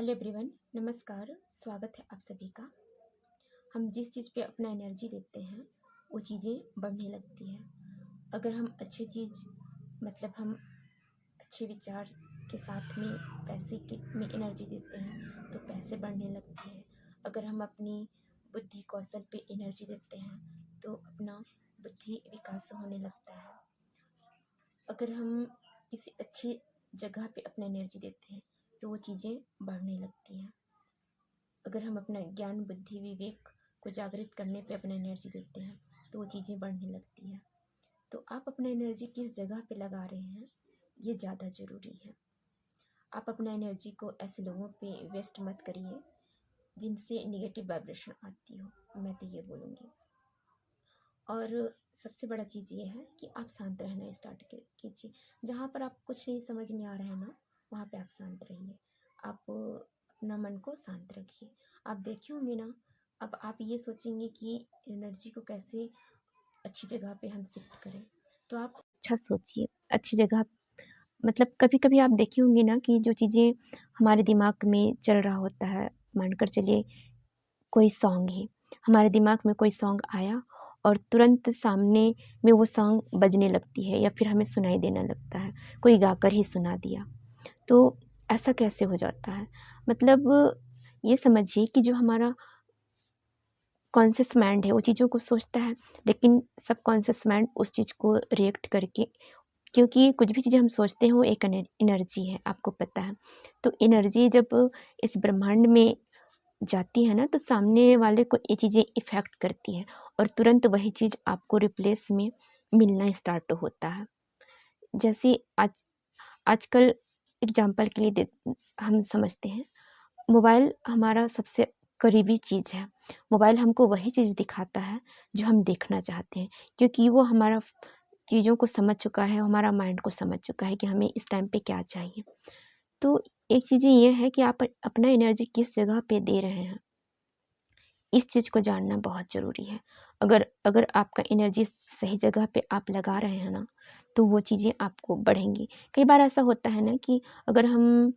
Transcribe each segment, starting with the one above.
Hello everyone, नमस्कार। स्वागत है आप सभी का। हम जिस चीज़ पे अपना एनर्जी देते हैं वो चीज़ें बढ़ने लगती हैं। अगर हम अच्छी चीज़ मतलब हम अच्छे विचार के साथ में में एनर्जी देते हैं तो पैसे बढ़ने लगते हैं। अगर हम अपनी बुद्धि कौशल पे एनर्जी देते हैं तो अपना बुद्धि विकास होने लगता है। अगर हम किसी अच्छी जगह पे अपना एनर्जी देते हैं तो वो चीज़ें बढ़ने लगती हैं। अगर हम अपना ज्ञान बुद्धि विवेक को जागृत करने पे अपना एनर्जी देते हैं तो वो चीज़ें बढ़ने लगती हैं। तो आप अपना एनर्जी किस जगह पे लगा रहे हैं ये ज़्यादा ज़रूरी है। आप अपना एनर्जी को ऐसे लोगों पे वेस्ट मत करिए जिनसे निगेटिव वाइब्रेशन आती हो, मैं तो ये बोलूँगी। और सबसे बड़ा चीज़ ये है कि आप शांत रहना स्टार्ट कीजिए। जहाँ पर आप कुछ नहीं समझ में आ रहा है ना, वहाँ पे आप शांत रहिए। आप अपना मन को शांत रखिए। आप देखे होंगे ना, अब आप ये सोचेंगे कि एनर्जी को कैसे अच्छी जगह पे हम शिफ्ट करें। तो आप अच्छा सोचिए, अच्छी जगह मतलब कभी-कभी आप देखे होंगे ना कि जो चीज़ें हमारे दिमाग में चल रहा होता है, मानकर चलिए कोई सॉन्ग है, हमारे दिमाग में कोई सॉन्ग आया और तुरंत सामने में वो सॉन्ग बजने लगती है या फिर हमें सुनाई देने लगता है, कोई गाकर ही सुना दिया। तो ऐसा कैसे हो जाता है? मतलब ये समझिए कि जो हमारा कॉन्शियस माइंड है वो चीज़ों को सोचता है, लेकिन सबकॉन्शियस माइंड उस चीज़ को रिएक्ट करके, क्योंकि कुछ भी चीज़ें हम सोचते हैं वो एक एनर्जी है, आपको पता है। तो एनर्जी जब इस ब्रह्मांड में जाती है ना तो सामने वाले को ये चीज़ें इफ़ेक्ट करती है और तुरंत वही चीज़ आपको रिप्लेस में मिलना स्टार्ट होता है। जैसे आजकल एग्ज़ाम्पल के लिए दे हम समझते हैं, मोबाइल हमारा सबसे करीबी चीज़ है। मोबाइल हमको वही चीज़ दिखाता है जो हम देखना चाहते हैं, क्योंकि वो हमारा चीज़ों को समझ चुका है, हमारा माइंड को समझ चुका है कि हमें इस टाइम पे क्या चाहिए। तो एक चीज़ें ये है कि आप अपना एनर्जी किस जगह पे दे रहे हैं, इस चीज़ को जानना बहुत ज़रूरी है। अगर अगर आपका एनर्जी सही जगह पे आप लगा रहे हैं ना, तो वो चीज़ें आपको बढ़ेंगी। कई बार ऐसा होता है ना कि अगर हम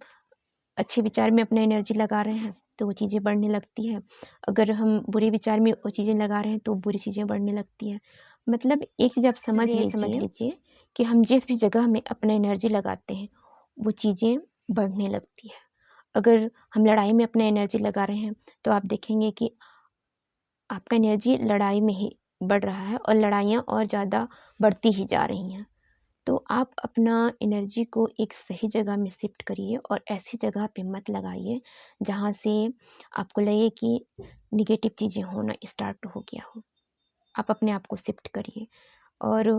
अच्छे विचार में अपना एनर्जी लगा रहे हैं, तो वो चीज़ें बढ़ने लगती है। अगर हम बुरे विचार में वो चीज़ें लगा रहे हैं, तो बुरी चीज़ें बढ़ने लगती हैं। मतलब एक चीज़ आप समझ लीजिए कि हम जिस भी जगह में अपना एनर्जी लगाते हैं, वो चीज़ें बढ़ने लगती है। अगर हम लड़ाई में अपना एनर्जी लगा रहे हैं, तो आप देखेंगे कि आपका एनर्जी लड़ाई में ही बढ़ रहा है और लड़ाइयाँ और ज़्यादा बढ़ती ही जा रही हैं। तो आप अपना एनर्जी को एक सही जगह में शिफ्ट करिए और ऐसी जगह पे मत लगाइए जहाँ से आपको लगे कि नेगेटिव चीज़ें होना स्टार्ट हो गया हो। आप अपने आप को शिफ्ट करिए। और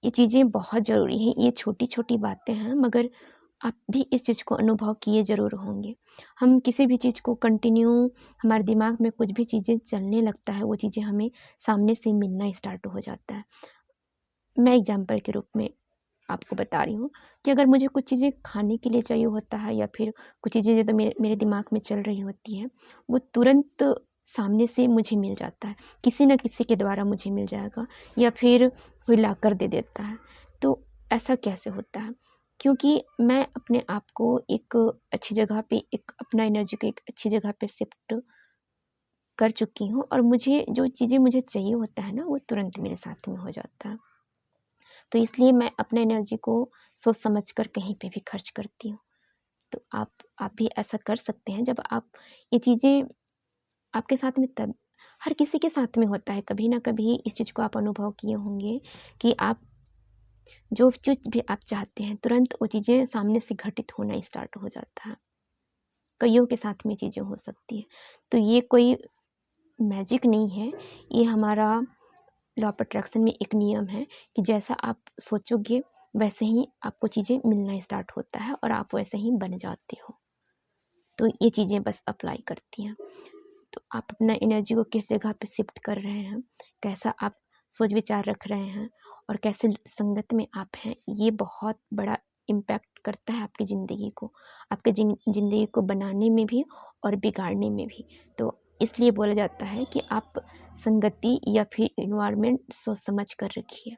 ये चीज़ें बहुत ज़रूरी हैं, ये छोटी-छोटी बातें हैं, मगर आप भी इस चीज़ को अनुभव किए ज़रूर होंगे। हम किसी भी चीज़ को कंटिन्यू, हमारे दिमाग में कुछ भी चीज़ें चलने लगता है, वो चीज़ें हमें सामने से मिलना स्टार्ट हो जाता है। मैं एग्ज़ाम्पल के रूप में आपको बता रही हूँ कि अगर मुझे कुछ चीज़ें खाने के लिए चाहिए होता है या फिर कुछ चीज़ें तो मेरे मेरे दिमाग में चल रही होती हैं, वो तुरंत सामने से मुझे मिल जाता है। किसी न किसी के द्वारा मुझे मिल जाएगा या फिर कोई लाकर दे देता है। तो ऐसा कैसे होता है? क्योंकि मैं अपने आप को एक अच्छी जगह पे, एक अपना एनर्जी को एक अच्छी जगह पे शिफ्ट कर चुकी हूँ और मुझे जो चीज़ें मुझे चाहिए होता है ना, वो तुरंत मेरे साथ में हो जाता है। तो इसलिए मैं अपने एनर्जी को सोच समझ कर कहीं पे भी खर्च करती हूँ। तो आप भी ऐसा कर सकते हैं। जब आप ये चीज़ें आपके साथ में, तब हर किसी के साथ में होता है, कभी ना कभी इस चीज़ को आप अनुभव किए होंगे कि आप जो चीज़ भी आप चाहते हैं, तुरंत वो चीज़ें सामने से घटित होना स्टार्ट हो जाता है। कइयों के साथ में चीज़ें हो सकती हैं। तो ये कोई मैजिक नहीं है, ये हमारा लॉ ऑफ अट्रैक्शन में एक नियम है कि जैसा आप सोचोगे वैसे ही आपको चीज़ें मिलना स्टार्ट होता है और आप वैसे ही बन जाते हो। तो ये चीज़ें बस अप्लाई करती हैं। तो आप अपना एनर्जी को किस जगह पे शिफ्ट कर रहे हैं, कैसा आप सोच विचार रख रहे हैं और कैसे संगत में आप हैं, ये बहुत बड़ा इम्पैक्ट करता है आपकी ज़िंदगी को, आपके ज़िंदगी को बनाने में भी और बिगाड़ने में भी। तो इसलिए बोला जाता है कि आप संगति या फिर एनवायरनमेंट सोच समझ कर रखिए।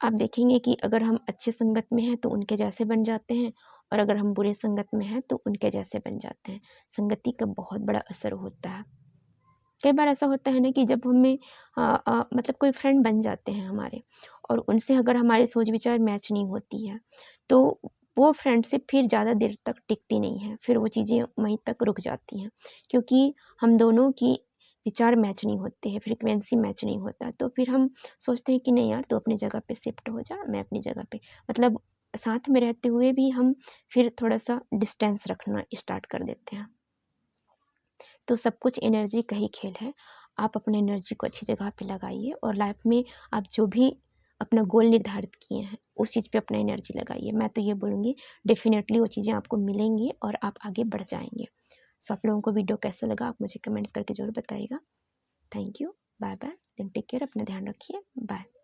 आप देखेंगे कि अगर हम अच्छी संगत में हैं तो उनके जैसे बन जाते हैं और अगर हम बुरे संगत में हैं तो उनके जैसे बन जाते हैं। संगति का बहुत बड़ा असर होता है। कई बार ऐसा होता है ना कि जब हमें मतलब कोई फ्रेंड बन जाते हैं हमारे, और उनसे अगर हमारे सोच विचार मैच नहीं होती है, तो वो फ्रेंडशिप फिर ज़्यादा देर तक टिकती नहीं है, फिर वो चीज़ें वहीं तक रुक जाती हैं, क्योंकि हम दोनों की विचार मैच नहीं होते हैं, फ्रीक्वेंसी मैच नहीं होता, तो फिर हम सोचते हैं कि नहीं यार, तू अपनी जगह पे शिफ्ट हो जा, मैं अपनी जगह पे, मतलब साथ में रहते हुए भी हम फिर थोड़ा सा डिस्टेंस रखना स्टार्ट कर देते हैं। तो सब कुछ एनर्जी का ही खेल है। आप अपने एनर्जी को अच्छी जगह पे लगाइए, और लाइफ में आप जो भी अपना गोल निर्धारित किए हैं उस चीज़ पे अपना एनर्जी लगाइए। मैं तो ये बोलूँगी, डेफ़िनेटली वो चीज़ें आपको मिलेंगी और आप आगे बढ़ जाएँगे। सो आप लोगों को वीडियो कैसा लगा, आप मुझे कमेंट्स करके ज़रूर बताइएगा। Thank you, bye bye, then take care, अपना ध्यान रखिए, बाय।